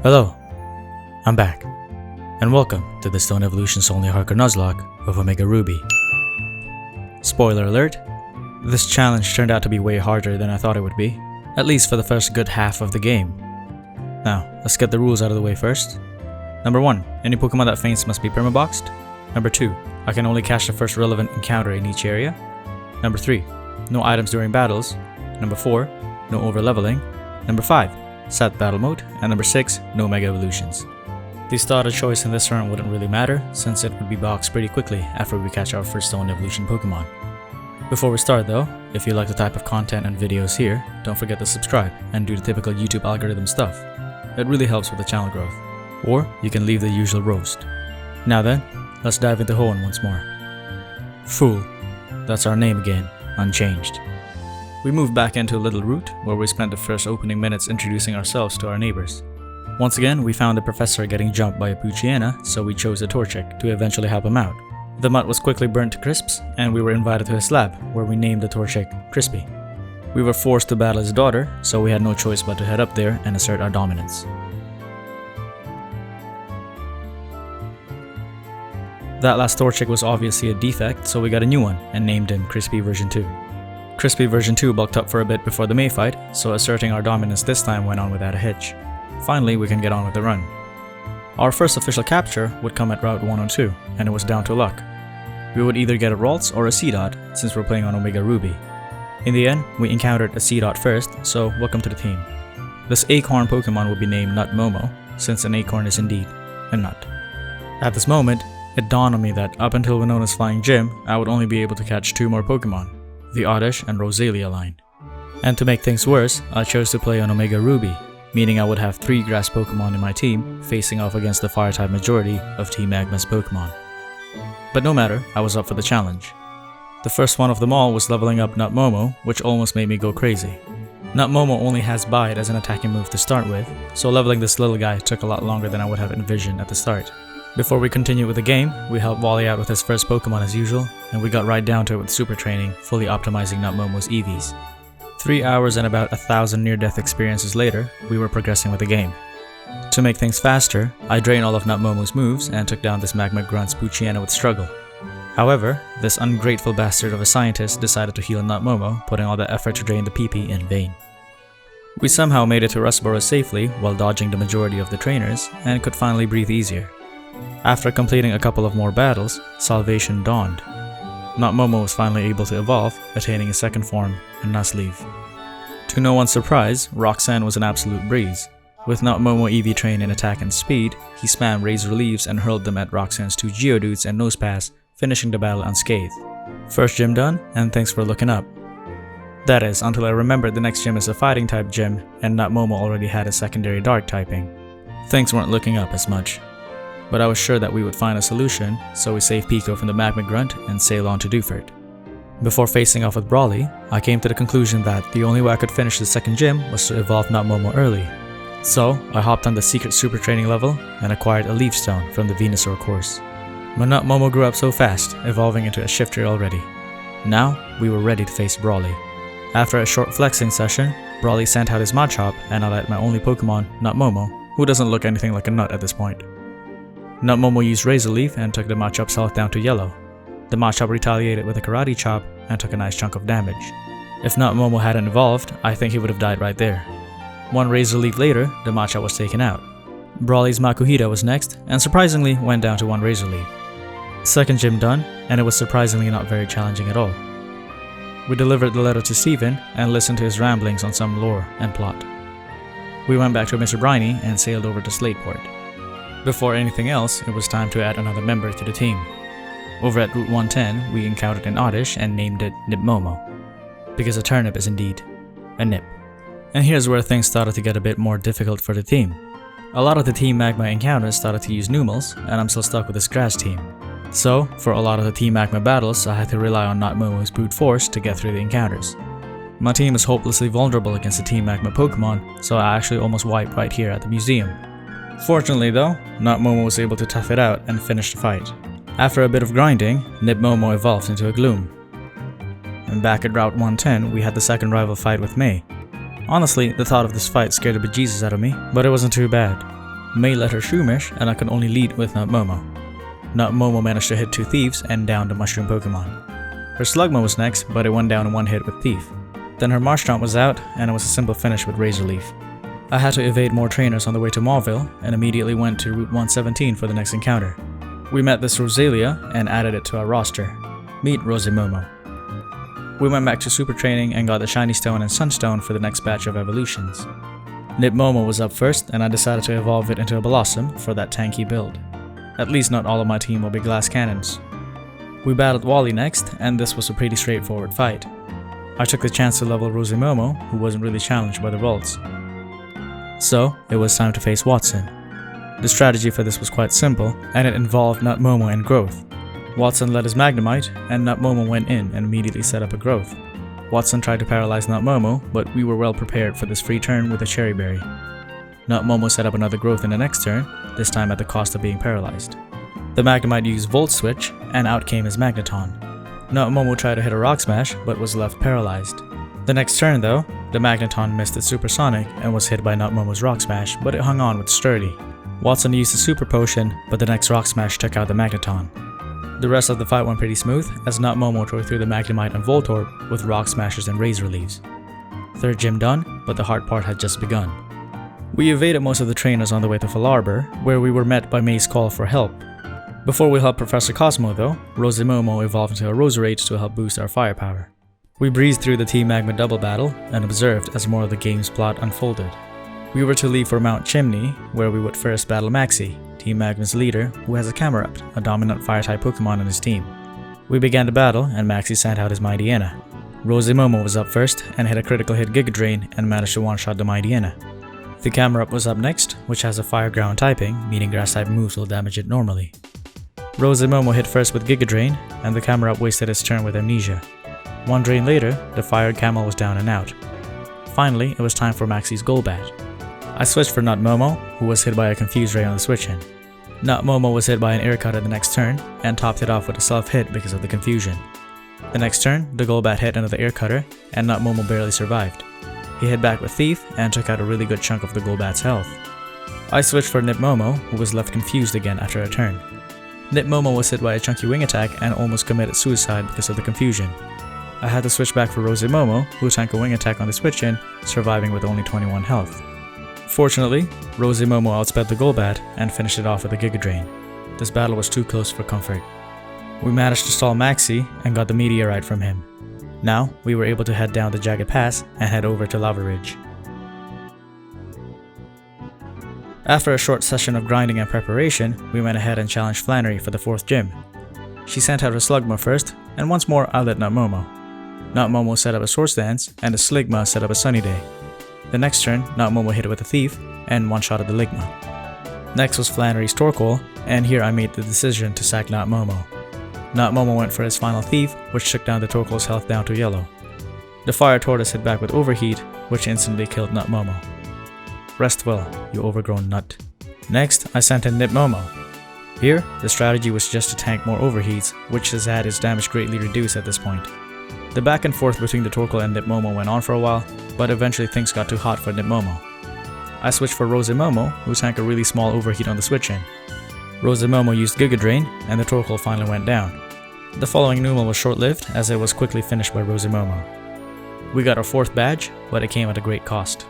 Hello, I'm back, and welcome to the Stone Evolution's only hardcore Nuzlocke of Omega Ruby. Spoiler alert, this challenge turned out to be way harder than I thought it would be, at least for the first good half of the game. Now, let's get the rules out of the way first. Number 1, any Pokemon that faints must be permaboxed. Number 2, I can only catch the first relevant encounter in each area. Number 3, no items during battles. Number 4, no overleveling. Number 5, set battle mode. And number 6, no Mega Evolutions. The starter choice in this round wouldn't really matter, since it would be boxed pretty quickly after we catch our first Stone Evolution Pokemon. Before we start though, if you like the type of content and videos here, don't forget to subscribe and do the typical YouTube algorithm stuff. It really helps with the channel growth. Or you can leave the usual roast. Now then, let's dive into Hoenn once more. Fool, that's our name again, unchanged. We moved back into Little Root, where we spent the first opening minutes introducing ourselves to our neighbors. Once again, we found the professor getting jumped by a Poochyena, so we chose a Torchic to eventually help him out. The mutt was quickly burnt to crisps, and we were invited to his lab, where we named the Torchic Crispy. We were forced to battle his daughter, so we had no choice but to head up there and assert our dominance. That last Torchic was obviously a defect, so we got a new one and named him Crispy version 2. Crispy version 2 bulked up for a bit before the May fight, so asserting our dominance this time went on without a hitch. Finally, we can get on with the run. Our first official capture would come at Route 102, and it was down to luck. We would either get a Ralts or a Seedot, since we're playing on Omega Ruby. In the end, we encountered a Seedot first, so welcome to the team. This acorn Pokemon would be named Nut Momo, since an acorn is indeed a nut. At this moment, it dawned on me that up until Winona's Flying Gym, I would only be able to catch 2 more Pokemon, the Oddish and Rosalia line. And to make things worse, I chose to play on Omega Ruby, meaning I would have 3 grass Pokemon in my team, facing off against the fire-type majority of Team Magma's Pokemon. But no matter, I was up for the challenge. The first one of them all was leveling up Nut Momo, which almost made me go crazy. Nut Momo only has Bite as an attacking move to start with, so leveling this little guy took a lot longer than I would have envisioned at the start. Before we continued with the game, we helped Wally out with his first Pokemon as usual, and we got right down to it with super training, fully optimizing Nut Momo's EVs. 3 hours and about 1,000 near-death experiences later, we were progressing with the game. To make things faster, I drained all of Nut Momo's moves and took down this Magma Grunt's Poochyena with struggle. However, this ungrateful bastard of a scientist decided to heal Nut Momo, putting all the effort to drain the PP in vain. We somehow made it to Rustboro safely while dodging the majority of the trainers, and could finally breathe easier. After completing a couple of more battles, salvation dawned. Nut Momo was finally able to evolve, attaining his second form, and Nuzleaf. To no one's surprise, Roxanne was an absolute breeze. With Nut Momo EV trained in attack and speed, he spammed Razor Leaves and hurled them at Roxanne's 2 Geodudes and Nosepass, finishing the battle unscathed. First gym done, and thanks for looking up. That is, until I remembered the next gym is a fighting type gym, and Nut Momo already had a secondary dark typing. Things weren't looking up as much. But I was sure that we would find a solution, so we saved Pico from the Magma Grunt and sailed on to Dewford. Before facing off with Brawly, I came to the conclusion that the only way I could finish the second gym was to evolve Nut Momo early. So, I hopped on the secret super training level and acquired a Leaf Stone from the Venusaur course. But Nut Momo grew up so fast, evolving into a shifter already. Now, we were ready to face Brawly. After a short flexing session, Brawly sent out his Machop, and I let my only Pokemon, Nut Momo, who doesn't look anything like a nut at this point. Nut Momo used Razor Leaf and took the Machop's health down to yellow. The Machop retaliated with a Karate Chop and took a nice chunk of damage. If Nut Momo hadn't evolved, I think he would have died right there. 1 Razor Leaf later, the Machop was taken out. Brawly's Makuhita was next, and surprisingly went down to 1 Razor Leaf. Second gym done, and it was surprisingly not very challenging at all. We delivered the letter to Steven and listened to his ramblings on some lore and plot. We went back to Mr. Briny and sailed over to Slateport. Before anything else, it was time to add another member to the team. Over at Route 110, we encountered an Oddish and named it Nip Momo, because a turnip is indeed a nip. And here's where things started to get a bit more difficult for the team. A lot of the Team Magma encounters started to use Numels, and I'm still stuck with this grass team. So, for a lot of the Team Magma battles, I had to rely on Nut Momo's brute force to get through the encounters. My team is hopelessly vulnerable against the Team Magma Pokemon, so I actually almost wiped right here at the museum. Fortunately though, Nut Momo was able to tough it out and finish the fight. After a bit of grinding, Nip Momo evolved into a Gloom. And back at Route 110, we had the second rival fight with May. Honestly, the thought of this fight scared the bejesus out of me, but it wasn't too bad. May let her Shroomish, and I could only lead with Nutmomo. Nutmomo managed to hit 2 thieves and down the mushroom Pokemon. Her Slugma was next, but it went down in one hit with Thief. Then her Marshtomp was out, and it was a simple finish with Razor Leaf. I had to evade more trainers on the way to Mauville, and immediately went to Route 117 for the next encounter. We met this Roselia and added it to our roster. Meet Rosemomo. We went back to Super Training and got the Shiny Stone and Sunstone for the next batch of evolutions. Nipmomo was up first, and I decided to evolve it into a Blossom for that tanky build. At least not all of my team will be glass cannons. We battled Wally next, and this was a pretty straightforward fight. I took the chance to level Rosemomo, who wasn't really challenged by the rolls. So, it was time to face Watson. The strategy for this was quite simple, and it involved Nutmomo and Growth. Watson led his Magnemite, and Nutmomo went in and immediately set up a Growth. Watson tried to paralyze Nutmomo, but we were well prepared for this free turn with a Cherry Berry. Nutmomo set up another Growth in the next turn, this time at the cost of being paralyzed. The Magnemite used Volt Switch, and out came his Magneton. Nutmomo tried to hit a Rock Smash, but was left paralyzed. The next turn though, the Magneton missed its Supersonic and was hit by Nutmomo's Rock Smash, but it hung on with Sturdy. Watson used a Super Potion, but the next Rock Smash took out the Magneton. The rest of the fight went pretty smooth, as Nutmomo tore through the Magnemite and Voltorb with Rock Smashers and Razor Leaves. Third gym done, but the hard part had just begun. We evaded most of the trainers on the way to Falarbor, where we were met by May's call for help. Before we helped Professor Cosmo though, Rosemomo evolved into a Roserade to help boost our firepower. We breezed through the Team Magma double battle and observed as more of the game's plot unfolded. We were to leave for Mount Chimney, where we would first battle Maxie, Team Magma's leader, who has a Camerupt, a dominant Fire-type Pokemon on his team. We began the battle, and Maxie sent out his Mightyena. Rosemomo was up first, and hit a critical hit Giga Drain and managed to one-shot the Mightyena. The Camerupt was up next, which has a Fire Ground typing, meaning Grass-type moves will damage it normally. Rosemomo hit first with Giga Drain, and the Camerupt wasted its turn with Amnesia. One drain later, the Fire Camel was down and out. Finally, it was time for Maxie's Golbat. I switched for Nutmomo, who was hit by a Confuse Ray on the switch-in. Nutmomo was hit by an Air Cutter the next turn, and topped it off with a self-hit because of the confusion. The next turn, the Golbat hit another Air Cutter, and Nutmomo barely survived. He hit back with Thief, and took out a really good chunk of the Golbat's health. I switched for Nipmomo, who was left confused again after a turn. Nipmomo was hit by a chunky wing attack and almost committed suicide because of the confusion. I had to switch back for Rosemomo, who tanked a wing attack on the switch-in, surviving with only 21 health. Fortunately, Rosemomo outsped the Golbat and finished it off with a Giga Drain. This battle was too close for comfort. We managed to stall Maxie and got the Meteorite from him. Now, we were able to head down the Jagged Pass and head over to Lava Ridge. After a short session of grinding and preparation, we went ahead and challenged Flannery for the 4th gym. She sent out her Slugma first, and once more I led Nutmomo. Nutmomo set up a Swords Dance, and the Sligma set up a Sunny Day. The next turn, Nutmomo hit it with a Thief, and one-shotted the Ligma. Next was Flannery's Torkoal, and here I made the decision to sack Nutmomo. Nutmomo went for his final Thief, which took down the Torkoal's health down to yellow. The Fire Tortoise hit back with Overheat, which instantly killed Nutmomo. Rest well, you overgrown nut. Next, I sent in Nipmomo. Here, the strategy was just to tank more overheats, which has had its damage greatly reduced at this point. The back and forth between the Torkoal and Nipmomo went on for a while, but eventually things got too hot for Nipmomo. I switched for Rosemomo, who tanked a really small overheat on the switch-in. Rosemomo used Giga Drain, and the Torkoal finally went down. The following Numel was short-lived, as it was quickly finished by Rosemomo. We got our 4th badge, but it came at a great cost.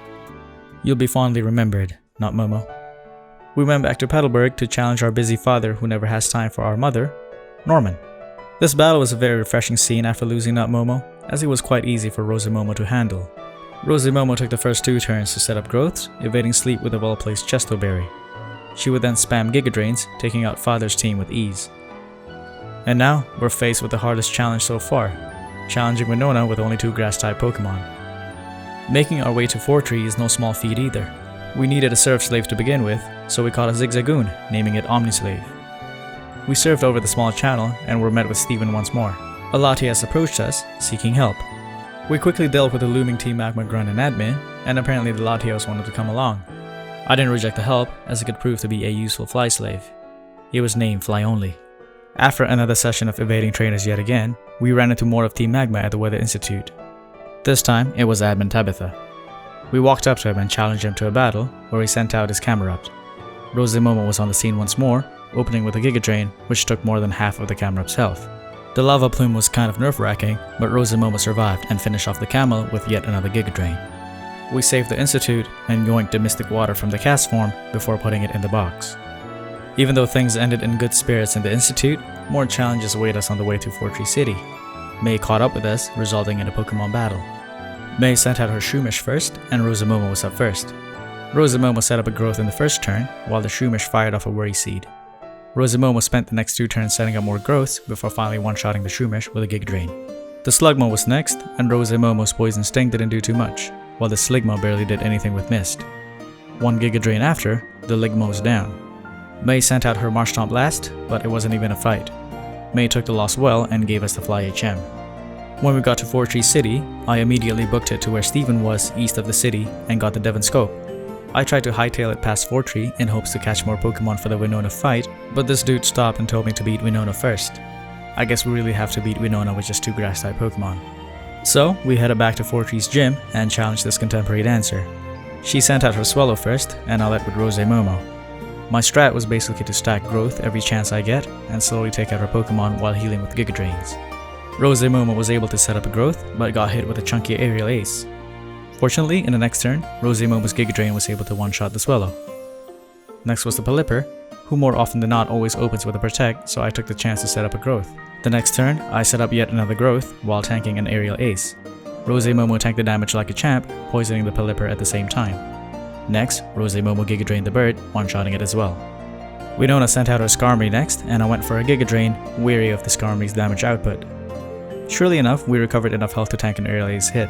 You'll be fondly remembered, Nutmomo. We went back to Petalburg to challenge our busy father who never has time for our mother, Norman. This battle was a very refreshing scene after losing Nutmomo, as it was quite easy for Rosemomo to handle. Rosemomo took the first 2 turns to set up growths, evading sleep with a well-placed Chesto Berry. She would then spam Giga Drains, taking out father's team with ease. And now, we're faced with the hardest challenge so far, challenging Winona with only 2 Grass-type Pokemon. Making our way to Fortree is no small feat either. We needed a Surf Slave to begin with, so we caught a Zigzagoon, naming it Omnislave. We surfed over the small channel and were met with Steven once more. A Latias approached us, seeking help. We quickly dealt with the looming Team Magma grunt and admin, and apparently the Latios wanted to come along. I didn't reject the help, as it could prove to be a useful Fly Slave. He was named Fly Only. After another session of evading trainers yet again, we ran into more of Team Magma at the Weather Institute. This time, it was Admin Tabitha. We walked up to him and challenged him to a battle, where he sent out his Camerupt. Rosemomo was on the scene once more, opening with a Giga Drain, which took more than half of the Camerupt's health. The lava plume was kind of nerve-wracking, but Rosemomo survived and finished off the camel with yet another Giga Drain. We saved the Institute and yoinked the Mystic Water from the cast form before putting it in the box. Even though things ended in good spirits in the Institute, more challenges await us on the way to Fortree City. May caught up with us, resulting in a Pokemon battle. May sent out her Shroomish first, and Rosemomo was up first. Rosemomo set up a growth in the first turn, while the Shroomish fired off a Worry Seed. Rosemomo spent the next 2 turns setting up more growths before finally one-shotting the Shroomish with a Giga Drain. The Slugma was next, and Rosemomo's Poison Sting didn't do too much, while the Sligma barely did anything with Mist. 1 Giga Drain after, the Ligma was down. May sent out her Marshtomp last, but it wasn't even a fight. May took the loss well and gave us the Fly HM. When we got to Fortree City, I immediately booked it to where Steven was east of the city and got the Devon Scope. I tried to hightail it past Fortree in hopes to catch more Pokemon for the Winona fight, but this dude stopped and told me to beat Winona first. I guess we really have to beat Winona with just 2 Grass-type Pokemon. So, we headed back to Fortree's gym and challenged this contemporary dancer. She sent out her Swallow first, and I led with Rosemomo. My strat was basically to stack growth every chance I get, and slowly take out her Pokemon while healing with Giga Drains. Rosemomo was able to set up a growth, but got hit with a chunky Aerial Ace. Fortunately, in the next turn, Rosemomo's Giga Drain was able to one-shot the Swallow. Next was the Pelipper, who more often than not always opens with a Protect, so I took the chance to set up a growth. The next turn, I set up yet another growth, while tanking an Aerial Ace. Rosemomo tanked the damage like a champ, poisoning the Pelipper at the same time. Next, Rosemomo Giga Drained the bird, one-shotting it as well. Winona sent out her Skarmory next, and I went for a Giga Drain, weary of the Skarmory's damage output. Surely enough, we recovered enough health to tank an Aerial Ace hit.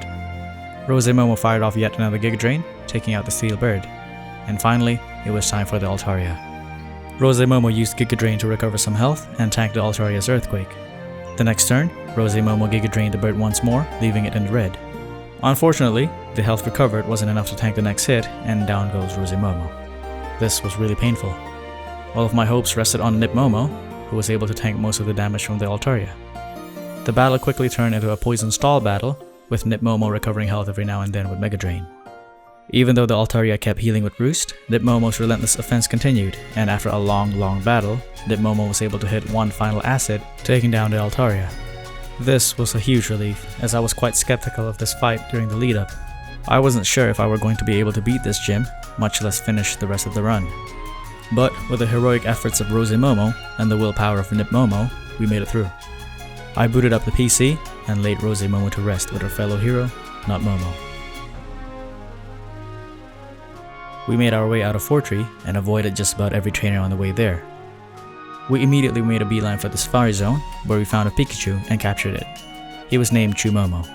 Rosemomo fired off yet another Giga Drain, taking out the Steel Bird. And finally, it was time for the Altaria. Rosemomo used Giga Drain to recover some health and tanked the Altaria's Earthquake. The next turn, Rosemomo Giga Drained the bird once more, leaving it in the red. Unfortunately, the health recovered wasn't enough to tank the next hit, and down goes Rosemomo. This was really painful. All of my hopes rested on Nipmomo, who was able to tank most of the damage from the Altaria. The battle quickly turned into a Poison Stall battle, with Nipmomo recovering health every now and then with Mega Drain. Even though the Altaria kept healing with Roost, Nipmomo's relentless offense continued, and after a long battle, Nipmomo was able to hit one final acid, taking down the Altaria. This was a huge relief, as I was quite skeptical of this fight during the lead-up. I wasn't sure if I were going to be able to beat this gym, much less finish the rest of the run. But with the heroic efforts of Rosemomo and the willpower of Nipmomo, we made it through. I booted up the PC and laid Rosemomo to rest with her fellow hero, not Momo. We made our way out of Fortree and avoided just about every trainer on the way there. We immediately made a beeline for the Safari Zone, where we found a Pikachu and captured it. He was named Chumomo.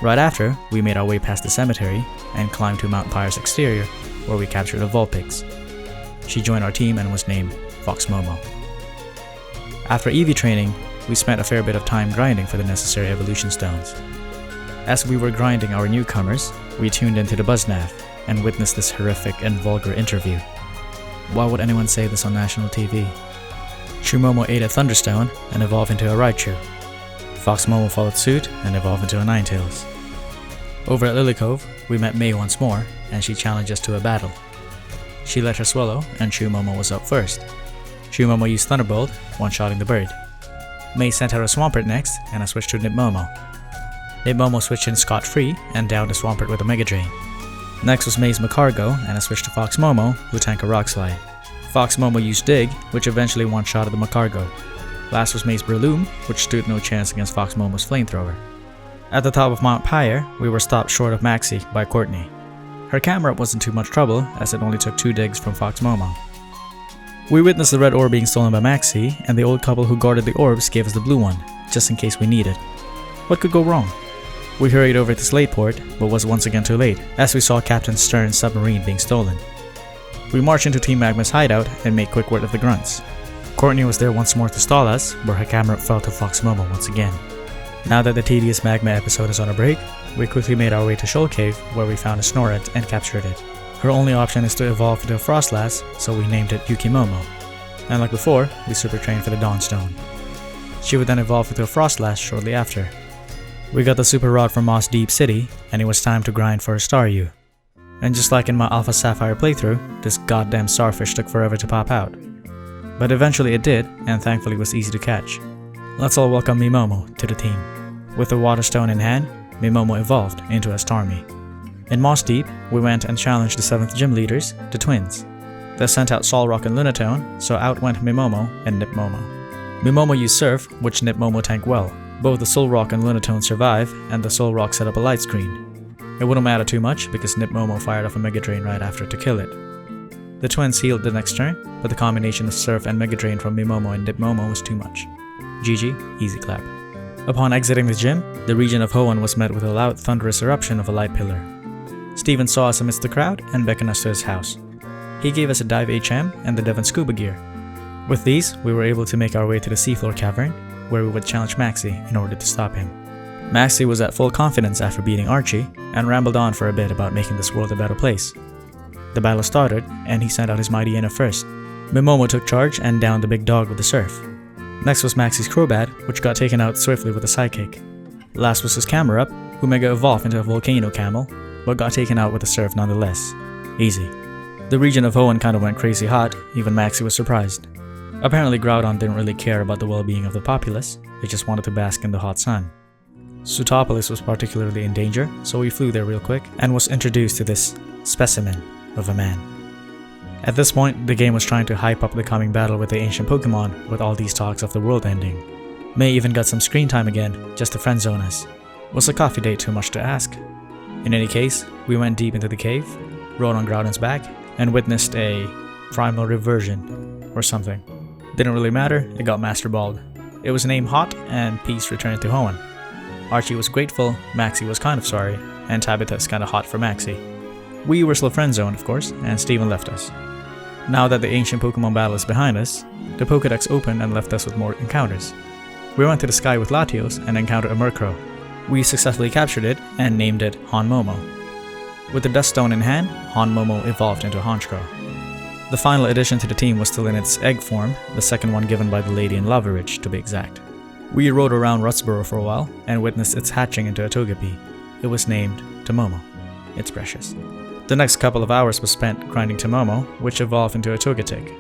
Right after, we made our way past the cemetery and climbed to Mount Pyre's exterior, where we captured a Vulpix. She joined our team and was named Foxmomo. After EV training, we spent a fair bit of time grinding for the necessary evolution stones. As we were grinding our newcomers, we tuned into the BuzzNav and witnessed this horrific and vulgar interview. Why would anyone say this on national TV? Chumomo ate a Thunderstone and evolved into a Raichu. Foxmomo followed suit and evolved into a Ninetales. Over at Lily Cove, we met May once more, and she challenged us to a battle. She led her Swallow, and Chumomo was up first. Chumomo used Thunderbolt, one-shotting the bird. May sent her a Swampert next, and I switched to Nipmomo. Nipmomo switched in scot-free and downed the Swampert with a Mega Drain. Next was May's Macargo, and I switched to Foxmomo, who tanked a Rock Slide. Foxmomo used Dig, which eventually one-shotted the Macargo. Last was May's Breloom, which stood no chance against Foxmomo's Flamethrower. At the top of Mount Pyre, we were stopped short of Maxie by Courtney. Her camera wasn't too much trouble, as it only took 2 digs from Foxmomo. We witnessed the red orb being stolen by Maxie, and the old couple who guarded the orbs gave us the blue one, just in case we needed. What could go wrong? We hurried over to Slateport, but was once again too late, as we saw Captain Stern's submarine being stolen. We marched into Team Magma's hideout and made quick work of the grunts. Courtney was there once more to stall us, where her camera fell to Foxmomo once again. Now that the tedious Magma episode is on a break, we quickly made our way to Shoal Cave, where we found a Snorunt and captured it. Her only option is to evolve into a Frostlass, so we named it Yukimomo. And like before, we super trained for the Dawnstone. She would then evolve into a Frostlass shortly after. We got the super rod from Moss Deep City, and it was time to grind for a Staryu. And just like in my Alpha Sapphire playthrough, this goddamn starfish took forever to pop out. But eventually it did, and thankfully was easy to catch. Let's all welcome Mimomo to the team. With the water stone in hand, Mimomo evolved into a Starmie. In Moss Deep, we went and challenged the 7th gym leaders, the twins. They sent out Solrock and Lunatone, so out went Mimomo and Nipmomo. Mimomo used Surf, which Nipmomo tanked well. Both the Solrock and Lunatone survive, and the Solrock set up a light screen. It wouldn't matter too much because Nipmomo fired off a Mega Drain right after to kill it. The twins healed the next turn, but the combination of Surf and Mega Drain from Mimomo and Nipmomo was too much. GG, easy clap. Upon exiting the gym, the region of Hoenn was met with a loud thunderous eruption of a light pillar. Steven saw us amidst the crowd and beckoned us to his house. He gave us a Dive HM and the Devon Scuba gear. With these, we were able to make our way to the seafloor cavern, where we would challenge Maxie in order to stop him. Maxie was at full confidence after beating Archie, and rambled on for a bit about making this world a better place. The battle started, and he sent out his mighty Inna first. Mimomo took charge and downed the big dog with the Surf. Next was Maxie's Crobat, which got taken out swiftly with a Psychic. Last was his Camerupt, who Mega evolved into a Volcano Camel, but got taken out with a Surf nonetheless. Easy. The region of Hoenn kind of went crazy hot, even Maxie was surprised. Apparently Groudon didn't really care about the well-being of the populace, they just wanted to bask in the hot sun. Sutopolis was particularly in danger, so we flew there real quick and was introduced to this specimen of a man. At this point, the game was trying to hype up the coming battle with the ancient Pokémon with all these talks of the world ending. May even got some screen time again, just to friendzone us. Was a coffee date too much to ask? In any case, we went deep into the cave, rode on Groudon's back, and witnessed a primal reversion or something. Didn't really matter, it got Master Balled. It was named Hot, and peace returned to Hoenn. Archie was grateful, Maxie was kind of sorry, and Tabitha's kinda hot for Maxie. We were still friendzoned, of course, and Steven left us. Now that the ancient Pokemon battle is behind us, the Pokédex opened and left us with more encounters. We went to the sky with Latios and encountered a Murkrow. We successfully captured it and named it Hoenn. With the Dust Stone in hand, Hoenn evolved into a Honchkrow. The final addition to the team was still in its egg form, the second one given by the lady in Lava Ridge to be exact. We rode around Rutsboro for a while and witnessed its hatching into a Togepi. It was named Tomomo. It's precious. The next couple of hours was spent grinding Tomomo, which evolved into a Togetic.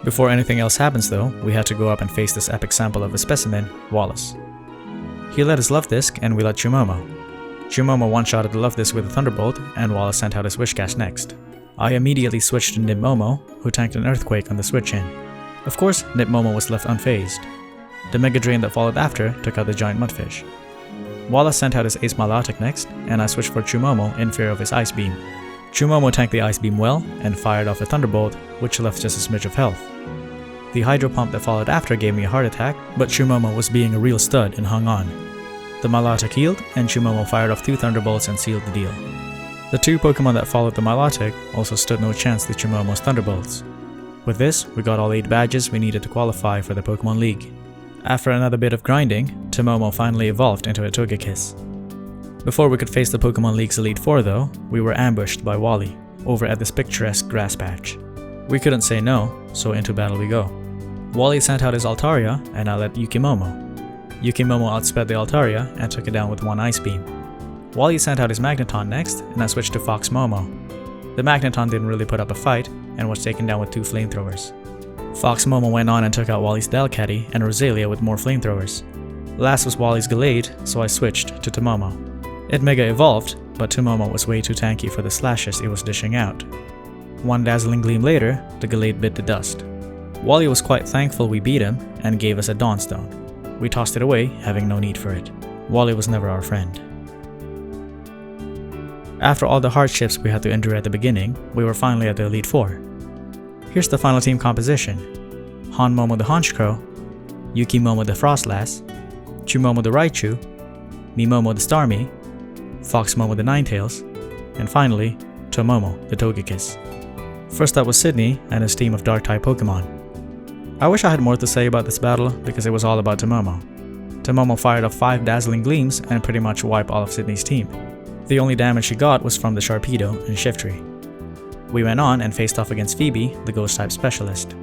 Before anything else happens though, we had to go up and face this epic sample of a specimen, Wallace. He let his Love Disc and we let Chumomo. Chumomo one-shotted the Love Disc with a Thunderbolt and Wallace sent out his Wishcast next. I immediately switched to Nipmomo, who tanked an Earthquake on the switch-in. Of course, Nipmomo was left unfazed. The Mega Drain that followed after took out the giant Mudfish. Wallace sent out his Ace Milotic next, and I switched for Chumomo in fear of his Ice Beam. Chumomo tanked the Ice Beam well, and fired off a Thunderbolt, which left just a smidge of health. The Hydro Pump that followed after gave me a heart attack, but Chumomo was being a real stud and hung on. The Milotic healed, and Chumomo fired off 2 Thunderbolts and sealed the deal. The 2 Pokemon that followed the Milotic also stood no chance to Chumomo's Thunderbolts. With this, we got all 8 badges we needed to qualify for the Pokemon League. After another bit of grinding, Tomomo finally evolved into a Togekiss. Before we could face the Pokemon League's Elite Four though, we were ambushed by Wally, over at this picturesque grass patch. We couldn't say no, so into battle we go. Wally sent out his Altaria, and I let Yukimomo. Yukimomo outsped the Altaria and took it down with 1 Ice Beam. Wally sent out his Magneton next, and I switched to Fox Momo. The Magneton didn't really put up a fight, and was taken down with 2 Flamethrowers. Fox Momo went on and took out Wally's Delcatty and Roselia with more Flamethrowers. Last was Wally's Gallade, so I switched to Tomomo. It Mega evolved, but Tomomo was way too tanky for the slashes it was dishing out. 1 Dazzling Gleam later, the Gallade bit the dust. Wally was quite thankful we beat him, and gave us a Dawnstone. We tossed it away, having no need for it. Wally was never our friend. After all the hardships we had to endure at the beginning, we were finally at the Elite Four. Here's the final team composition. Hoenn the Honchkrow, Yukimomo the Frostlass, Chumomo the Raichu, Mimomo the Starmie, Foxmomo the Ninetales, and finally, Tomomo the Togekiss. First up was Sydney and his team of Dark-type Pokemon. I wish I had more to say about this battle because it was all about Tomomo. Tomomo fired off 5 Dazzling Gleams and pretty much wiped all of Sydney's team. The only damage she got was from the Sharpedo and Shiftry. We went on and faced off against Phoebe, the Ghost-type specialist.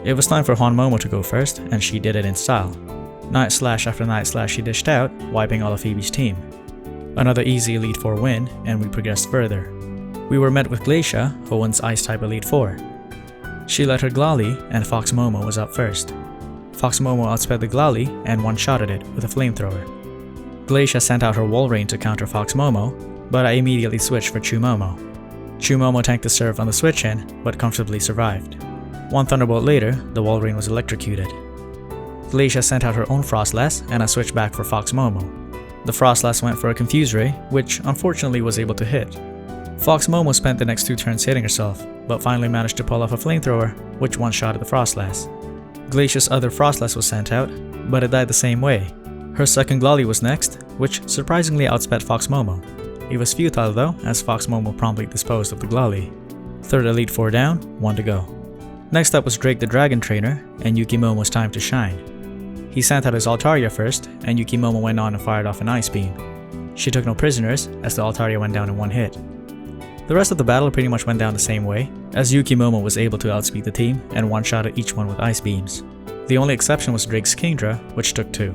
It was time for Hoenn to go first, and she did it in style. Night Slash after Night Slash she dished out, wiping all of Phoebe's team. Another easy Elite 4 win, and we progressed further. We were met with Glacia, Hoenn's Ice-type Elite 4. She led her Glalie, and Fox Momo was up first. Fox Momo outsped the Glalie and one-shotted it with a flamethrower. Glacia sent out her Walrein to counter Fox Momo, but I immediately switched for Chew Momo. Chew Momo tanked the serve on the switch-in, but comfortably survived. One Thunderbolt later, the Walrein was electrocuted. Glacia sent out her own Frostlass, and I switched back for Fox Momo. The Frostlass went for a Confuse Ray, which unfortunately was able to hit. Fox Momo spent the next 2 turns hitting herself, but finally managed to pull off a Flamethrower, which one-shotted the Frostlass. Glacia's other Frostlass was sent out, but it died the same way. Her second Glalie was next, which surprisingly outsped Fox Momo. It was futile though, as Fox Momo promptly disposed of the Glalie. Third Elite 4 down, 1 to go. Next up was Drake the Dragon Trainer, and Yuki Momo's time to shine. He sent out his Altaria first, and Yuki Momo went on and fired off an Ice Beam. She took no prisoners, as the Altaria went down in 1 hit. The rest of the battle pretty much went down the same way, as Yuki Momo was able to outspeed the team and one-shotted each one with Ice Beams. The only exception was Drake's Kingdra, which took 2.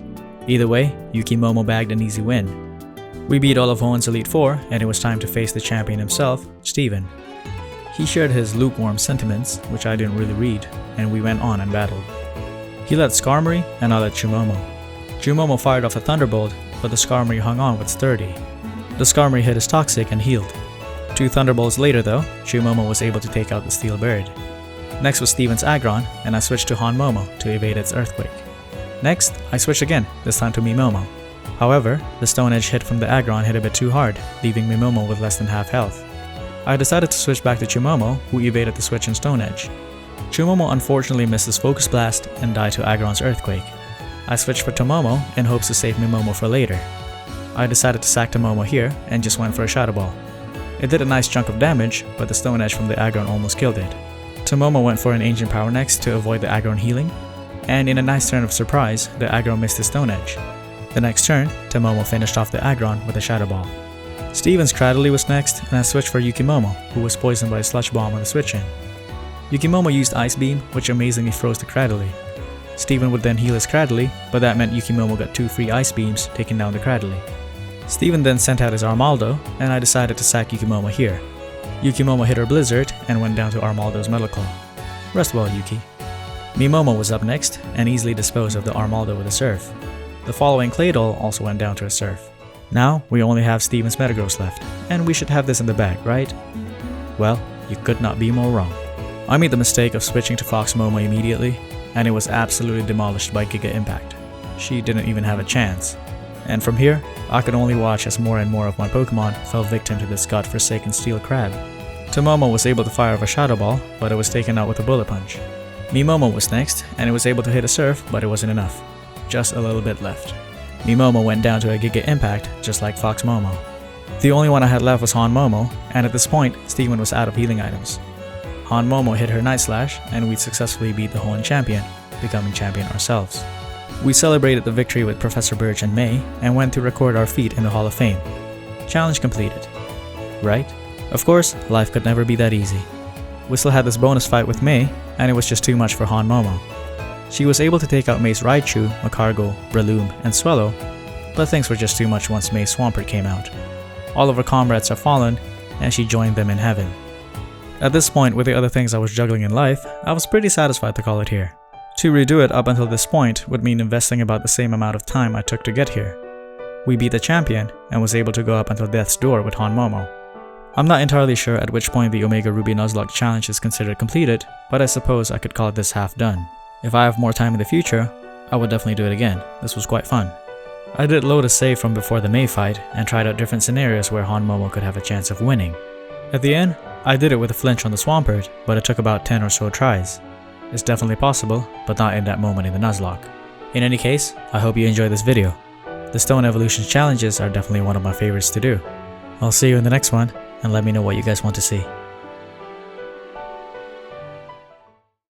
Either way, Yuki Momo bagged an easy win. We beat all of Hoenn's Elite 4, and it was time to face the champion himself, Steven. He shared his lukewarm sentiments, which I didn't really read, and we went on and battled. He led Skarmory, and I led Chew Momo. Chew Momo fired off a Thunderbolt, but the Skarmory hung on with 30. The Skarmory hit his Toxic and healed. 2 Thunderbolts later though, Chew Momo was able to take out the Steel Bird. Next was Steven's Aggron, and I switched to Hoenn Momo to evade its Earthquake. Next, I switched again, this time to Mimomo. However, the Stone Edge hit from the Aggron hit a bit too hard, leaving Mimomo with less than half health. I decided to switch back to Chew Momo, who evaded the switch in Stone Edge. Chew Momo unfortunately missed his Focus Blast and died to Aggron's Earthquake. I switched for Tomomo in hopes to save Mimomo for later. I decided to sack Tomomo here and just went for a Shadow Ball. It did a nice chunk of damage, but the Stone Edge from the Aggron almost killed it. Tomomo went for an Ancient Power next to avoid the Aggron healing, and in a nice turn of surprise, the Aggron missed his Stone Edge. The next turn, Tomomo finished off the Aggron with a Shadow Ball. Steven's Cradily was next, and I switched for Yuki Momo, who was poisoned by a Sludge Bomb on the switch-in. Yuki Momo used Ice Beam, which amazingly froze the Cradily. Steven would then heal his Cradily, but that meant Yuki Momo got 2 free Ice Beams, taking down the Cradily. Steven then sent out his Armaldo, and I decided to sack Yuki Momo here. Yuki Momo hit her Blizzard and went down to Armaldo's Metal Claw. Rest well, Yuki. Mimomo was up next, and easily disposed of the Armaldo with a Surf. The following Claydol also went down to a Surf. Now, we only have Steven's Metagross left, and we should have this in the bag, right? Well, you could not be more wrong. I made the mistake of switching to Fox Momo immediately, and it was absolutely demolished by Giga Impact. She didn't even have a chance. And from here, I could only watch as more and more of my Pokemon fell victim to this godforsaken Steel Crab. Tomomo was able to fire off a Shadow Ball, but it was taken out with a Bullet Punch. Mimomo was next, and it was able to hit a Surf, but it wasn't enough. Just a little bit left. Mimomo went down to a Giga Impact, just like Fox Momo. The only one I had left was Hoenn Momo, and at this point, Steven was out of healing items. Hoenn Momo hit her Night Slash, and we successfully beat the Hoenn champion, becoming champion ourselves. We celebrated the victory with Professor Birch and May, and went to record our feat in the Hall of Fame. Challenge completed. Right? Of course, life could never be that easy. We still had this bonus fight with May, and it was just too much for Hoenn Momo. She was able to take out May's Raichu, Macargo, Breloom, and Swallow, but things were just too much once May's Swampert came out. All of her comrades have fallen, and she joined them in heaven. At this point, with the other things I was juggling in life, I was pretty satisfied to call it here. To redo it up until this point would mean investing about the same amount of time I took to get here. We beat the champion, and was able to go up until Death's Door with Hoenn Momo. I'm not entirely sure at which point the Omega Ruby Nuzlocke challenge is considered completed, but I suppose I could call this half done. If I have more time in the future, I would definitely do it again. This was quite fun. I did load a save from before the May fight, and tried out different scenarios where Hoenn Momo could have a chance of winning. At the end, I did it with a flinch on the Swampert, but it took about 10 or so tries. It's definitely possible, but not in that moment in the Nuzlocke. In any case, I hope you enjoyed this video. The Stone Evolutions challenges are definitely one of my favorites to do. I'll see you in the next one, and let me know what you guys want to see.